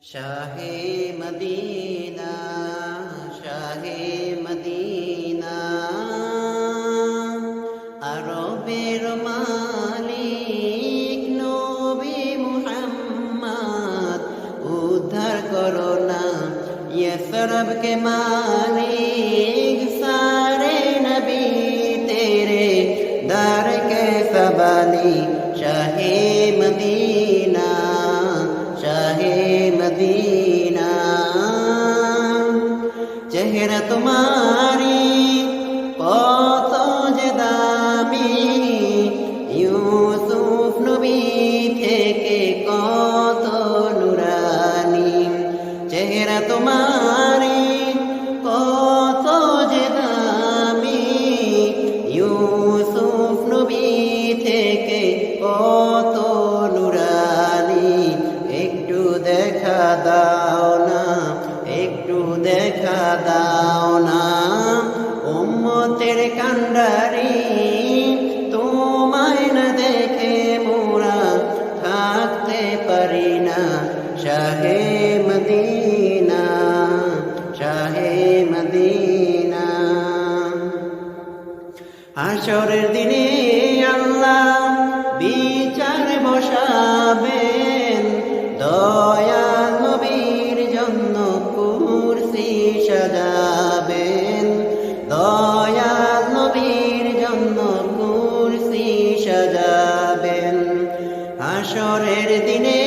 শাহে Medina শাহে Medina আরবের মালিক নবী মুহাম্মদ উদ্ধার করো না यसरब के मालिक सारे नबी तेरे दर के सबाली शाहे मदीना शाहे मदीना चेहरा तुम्हारी কত যে দামি ইউসুফ নবী থেকে কত নুরানি চেহারা তোমারি কত যে দামি ইউসুফ নবী থেকে কত নুরানি একটু দেখা দাও না একটু দেখা দাও না উম্মতের কান্ডারি তোমায় না দেখে মোরা থাকতে পারি না শাহে মদিনা শাহে মদিনা হাশরের দিনে আল্লাহ বিচার বসাবেন দয়াল নবীর জন্য কুরসি সাজাবেন দয়াল নবীর জন্য কুরসি সাজাবেন হাশরের দিনে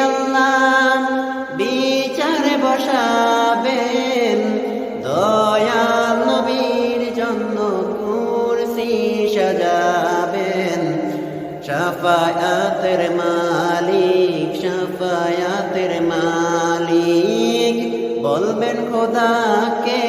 আল্লাহ বিচার বসাবেন দয়াল নবীর জন্য কুরসি সাজাবেন শাফায়াতের মালিক বলবেন খোদাকে